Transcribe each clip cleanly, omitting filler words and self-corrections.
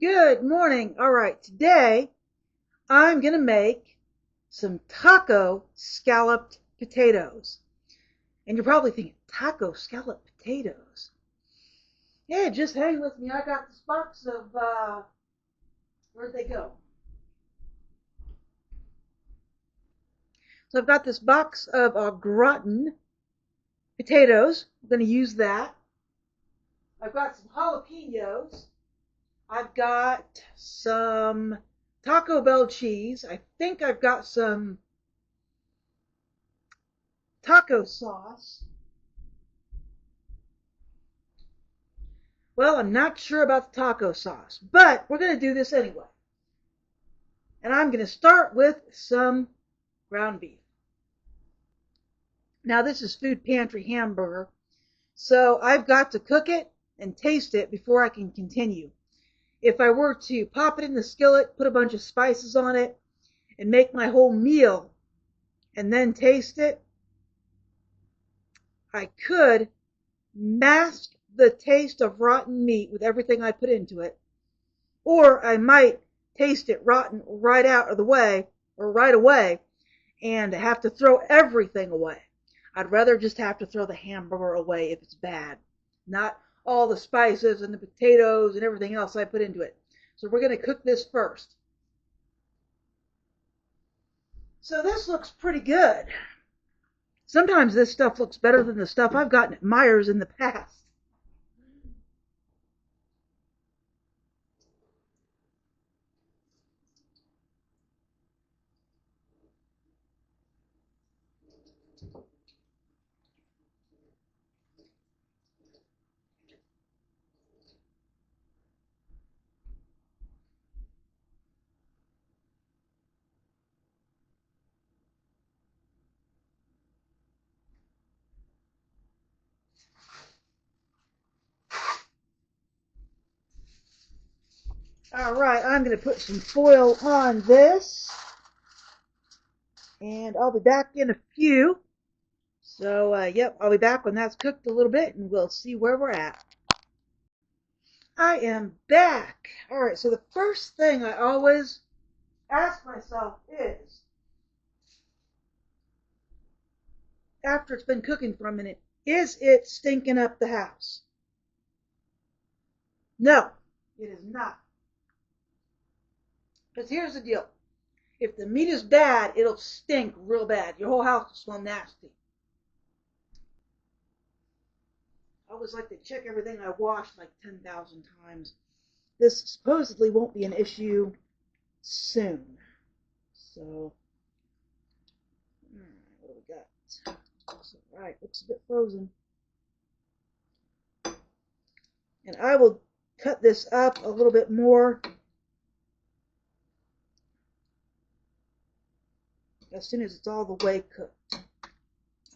Good morning. All right, today I'm going to make some taco scalloped potatoes. And you're probably thinking, taco scalloped potatoes? Yeah, just hang with me. I got this box of, where'd they go? So I've got this box of gratin potatoes. I'm going to use that. I've got some jalapenos. I've got some Taco Bell cheese. I think I've got some taco sauce. Well, I'm not sure about the taco sauce, but we're going to do this anyway. And I'm going to start with some ground beef. Now, this is food pantry hamburger, so I've got to cook it and taste it before I can continue. If I were to pop it in the skillet, put a bunch of spices on it, and make my whole meal and then taste it, I could mask the taste of rotten meat with everything I put into it, or I might taste it rotten right out of the way or right away and have to throw everything away. I'd rather just have to throw the hamburger away if it's bad, not all the spices and the potatoes and everything else I put into it. So we're going to cook this first. So this looks pretty good. Sometimes this stuff looks better than the stuff I've gotten at Myers in the past. All right, I'm going to put some foil on this, and I'll be back in a few. So, yep, I'll be back when that's cooked a little bit, and we'll see where we're at. I am back. All right, so the first thing I always ask myself is, after it's been cooking for a minute, is it stinking up the house? No, it is not. Because here's the deal. If the meat is bad, it'll stink real bad. Your whole house will smell nasty. I always like to check everything I wash like 10,000 times. This supposedly won't be an issue soon. So, what do we got? All right, looks a bit frozen. And I will cut this up a little bit more as soon as it's all the way cooked. All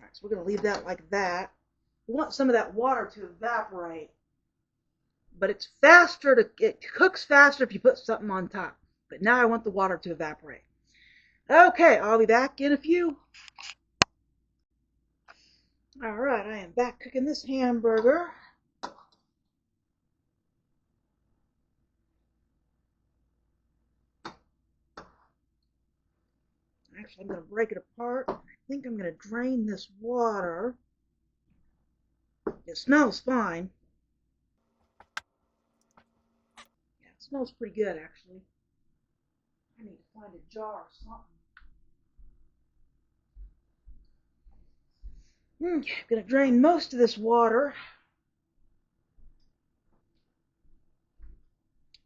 right, so we're going to leave that like that. We want some of that water to evaporate, but it cooks faster if you put something on top. But now I want the water to evaporate. Okay, I'll be back in a few. All right, I am back cooking this hamburger. Actually, I'm going to break it apart. I think I'm going to drain this water. It smells fine. Yeah, it smells pretty good, actually. I need to find a jar or something. Okay, I'm going to drain most of this water.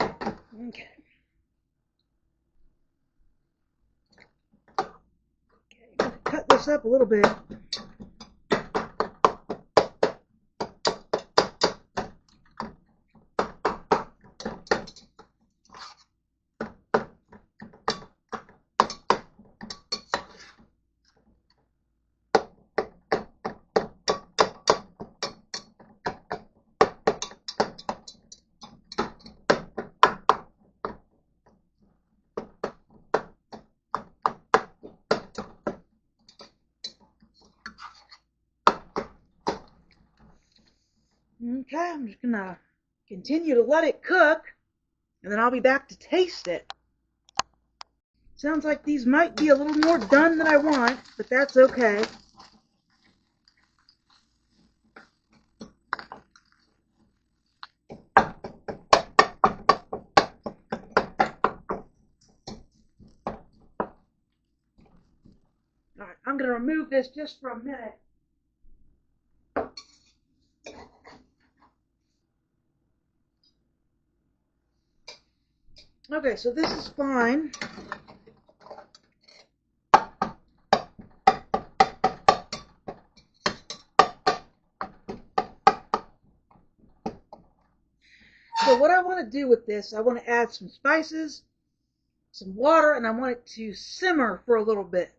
Okay. I'm going to cut this up a little bit. Okay, I'm just going to continue to let it cook and then I'll be back to taste it. Sounds like these might be a little more done than I want, but that's okay. Alright, I'm going to remove this just for a minute. Okay, so this is fine. So what I want to do with this, I want to add some spices, some water, and I want it to simmer for a little bit.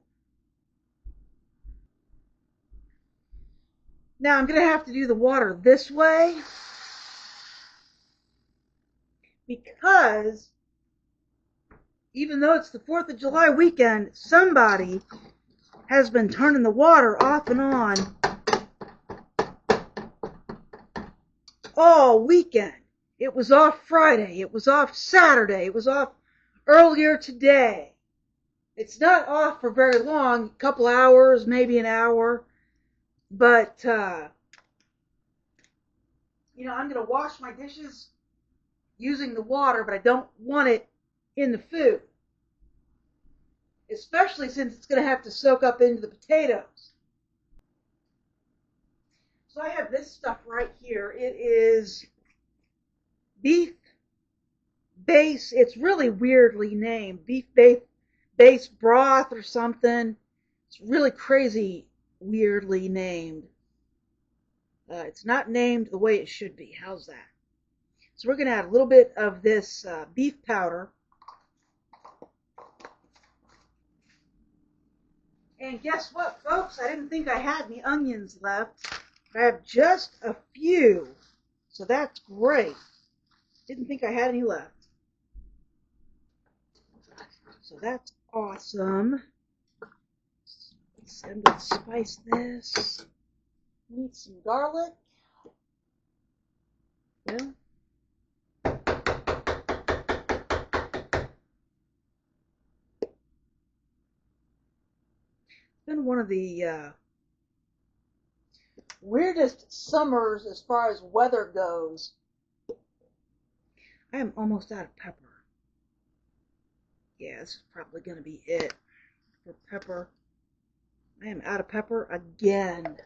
Now I'm going to have to do the water this way because even though it's the 4th of July weekend, somebody has been turning the water off and on all weekend. It was off Friday, it was off Saturday, it was off earlier today. It's not off for very long, a couple hours, maybe an hour, but I'm going to wash my dishes using the water, but I don't want it in the food, especially since it's going to have to soak up into the potatoes. So I have this stuff right here. It is beef base. It's really weirdly named. Beef base broth or something. It's really crazy weirdly named. It's not named the way it should be. How's that? So we're going to add a little bit of this beef powder. And guess what, folks? I didn't think I had any onions left. I have just a few. So that's great. Didn't think I had any left. So that's awesome. Let's spice this. Need some garlic. Well, it's been one of the weirdest summers as far as weather goes. I am almost out of pepper. Yeah, this is probably going to be it for pepper. I am out of pepper again.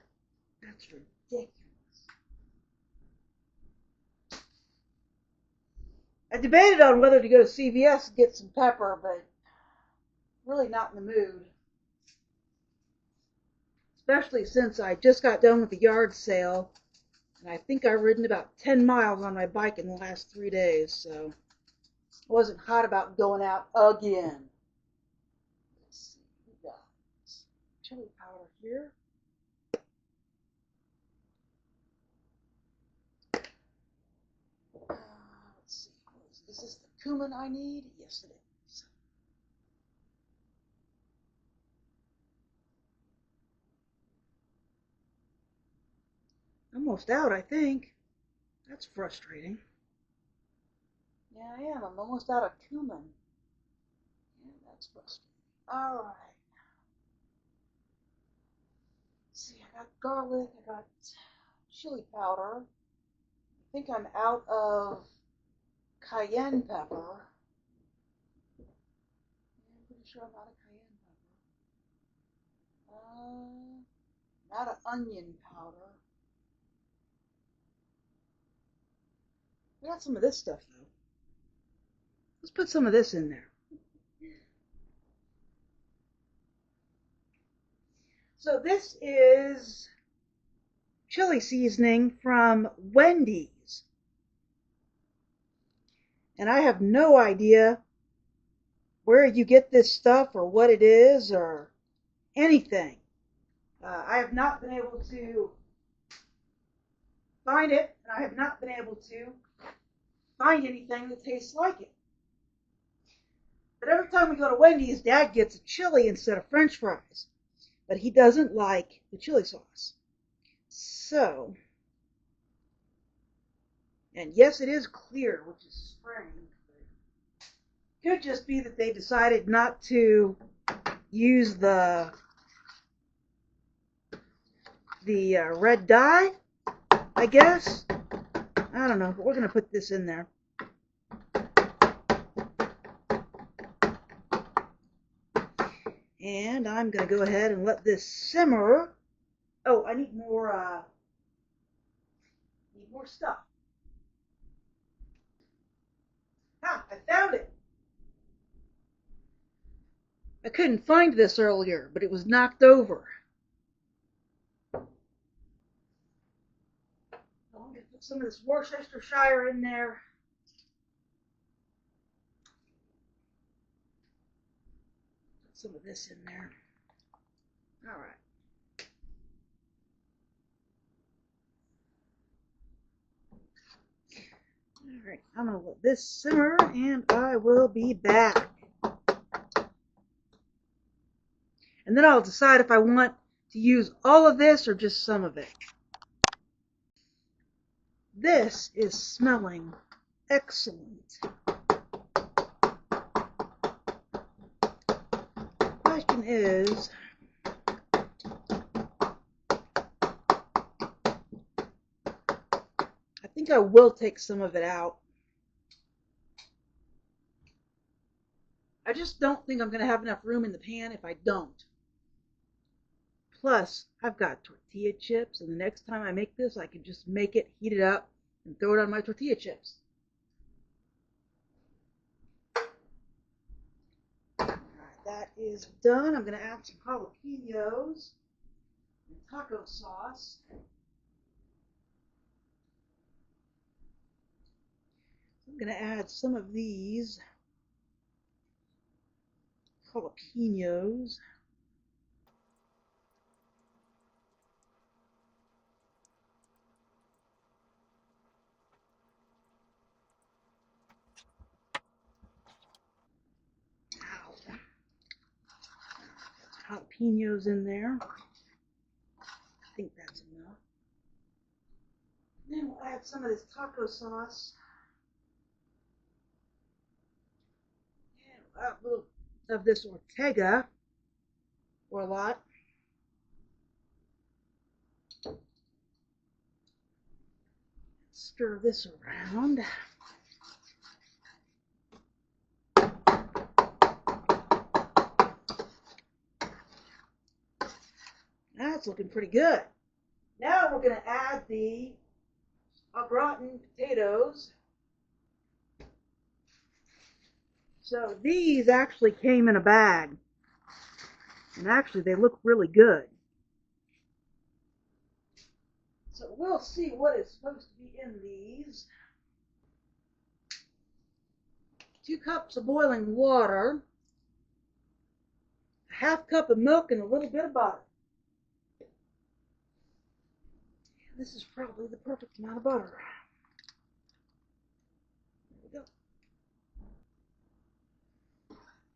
That's ridiculous. I debated on whether to go to CVS and get some pepper, but really not in the mood. Especially since I just got done with the yard sale, and I think I've ridden about 10 miles on my bike in the last 3 days, so I wasn't hot about going out again. Let's see, we got chili powder here. Let's see, is this the cumin I need? Yes, it is. Almost out, I think. That's frustrating. Yeah, I am. I'm almost out of cumin. Yeah, that's frustrating. All right. Let's see, I got garlic. I got chili powder. I think I'm out of cayenne pepper. Yeah, I'm pretty sure I'm out of cayenne pepper. I'm out of onion powder. I got some of this stuff, though. Let's put some of this in there. So this is chili seasoning from Wendy's. And I have no idea where you get this stuff or what it is or anything. I have not been able to find it, and I have not been able to find anything that tastes like it. But every time we go to Wendy's, Dad gets a chili instead of French fries. But he doesn't like the chili sauce. So, and yes, it is clear, which is strange. Could just be that they decided not to use the red dye, I guess. I don't know, but we're going to put this in there. And I'm going to go ahead and let this simmer. Oh, I need more stuff. Ah, I found it. I couldn't find this earlier, but it was knocked over. I'm going to put some of this Worcestershire in there. Put some of this in there. All right. All right, I'm going to let this simmer, and I will be back. And then I'll decide if I want to use all of this or just some of it. This is smelling excellent. The question is, I think I will take some of it out. I just don't think I'm going to have enough room in the pan if I don't. Plus, I've got tortilla chips, and the next time I make this, I can just make it, heat it up, and throw it on my tortilla chips. Alright, that is done. I'm going to add some jalapenos and taco sauce. I'm going to add some of these jalapenos. Jalapenos in there. I think that's enough. Then we'll add some of this taco sauce. And we'll add a little of this Ortega, or a lot. Stir this around. That's looking pretty good. Now we're going to add the au gratin potatoes. So these actually came in a bag. And actually they look really good. So we'll see what is supposed to be in these. 2 cups of boiling water. A half cup of milk and a little bit of butter. This is probably the perfect amount of butter. There we go.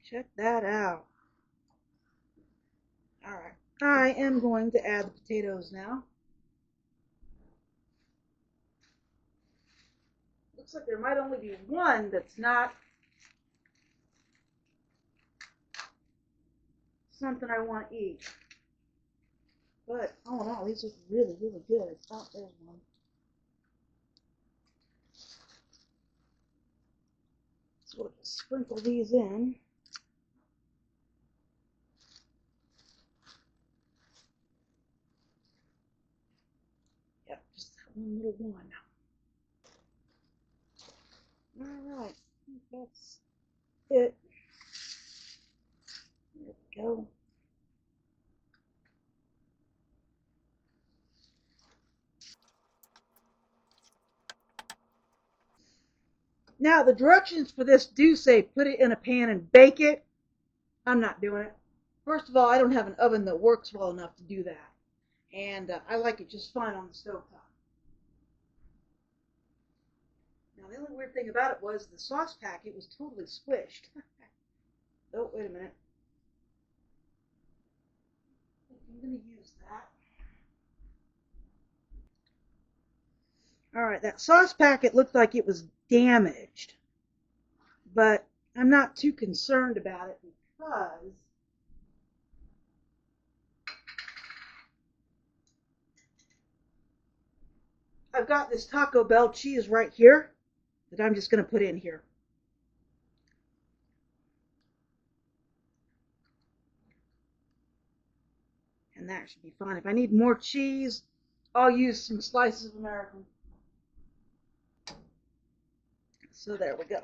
Check that out. Alright, I am going to add the potatoes now. Looks like there might only be one that's not something I want to eat. But, all in all, these look really, really good. Oh, there's one. So we'll just sprinkle these in. Yep, just that one little one. Alright, I think that's it. There we go. Now, the directions for this do say put it in a pan and bake it. I'm not doing it. First of all, I don't have an oven that works well enough to do that. And I like it just fine on the stovetop. Now, the only weird thing about it was the sauce packet was totally squished. Oh, wait a minute. I'm going to use that. Alright, that sauce packet looked like it was damaged. But I'm not too concerned about it because I've got this Taco Bell cheese right here that I'm just going to put in here. And that should be fine. If I need more cheese, I'll use some slices of American. So there we go.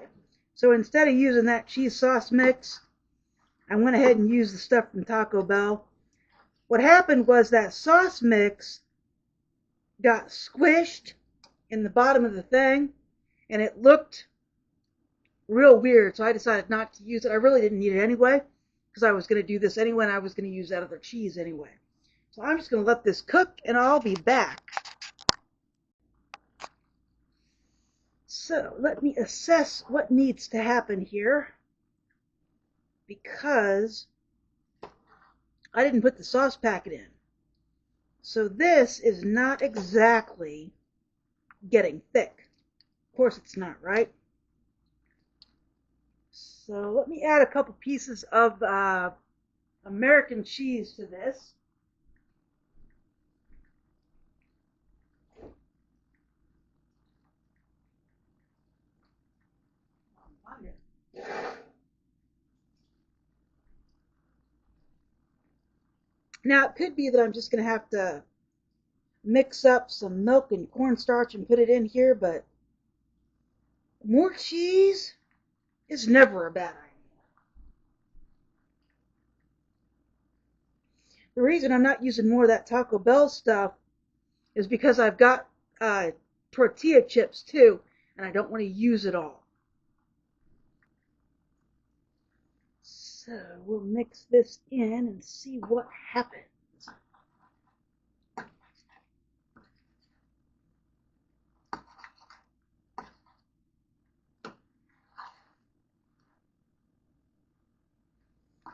So instead of using that cheese sauce mix, I went ahead and used the stuff from Taco Bell. What happened was that sauce mix got squished in the bottom of the thing, and it looked real weird, so I decided not to use it. I really didn't need it anyway, because I was going to do this anyway, and I was going to use that other cheese anyway. So I'm just going to let this cook, and I'll be back. So let me assess what needs to happen here, because I didn't put the sauce packet in. So this is not exactly getting thick. Of course it's not, right? So let me add a couple pieces of American cheese to this. Now it could be that I'm just going to have to mix up some milk and cornstarch and put it in here, but more cheese is never a bad idea. The reason I'm not using more of that Taco Bell stuff is because I've got tortilla chips too, and I don't want to use it all. So we'll mix this in and see what happens.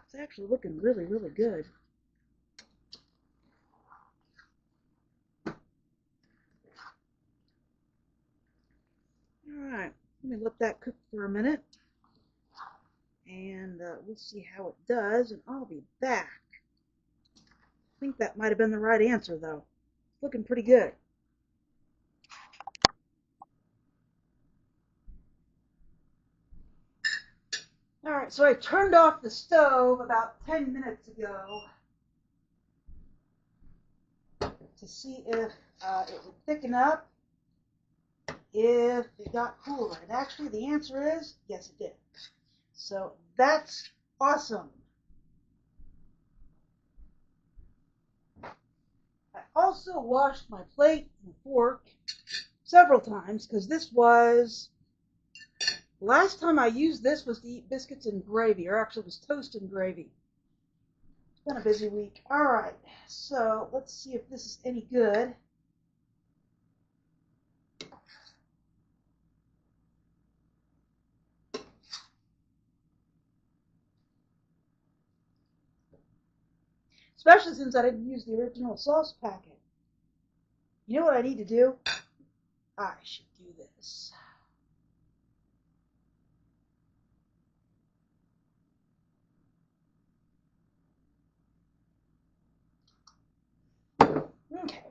It's actually looking really, really good. Alright, let me let that cook for a minute. And we'll see how it does, and I'll be back. I think that might have been the right answer, though. It's looking pretty good. Alright, so I turned off the stove about 10 minutes ago to see if it would thicken up, if it got cooler. And actually, the answer is yes, it did. So that's awesome. I also washed my plate and fork several times because this was, last time I used this was to eat biscuits and gravy, or actually it was toast and gravy. It's been a busy week. Alright, so let's see if this is any good. Especially since I didn't use the original sauce packet. You know what I need to do? I should do this. Okay,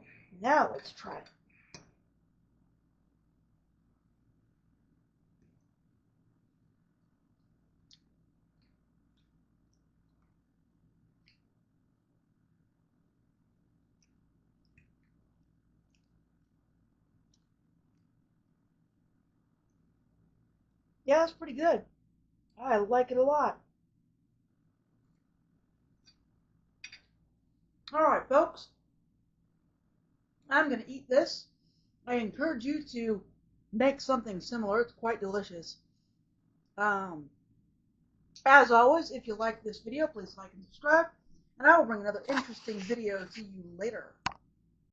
now let's try it. Yeah, it's pretty good. I like it a lot. Alright, folks. I'm going to eat this. I encourage you to make something similar. It's quite delicious. As always, if you like this video, please like and subscribe. And I will bring another interesting video to you later.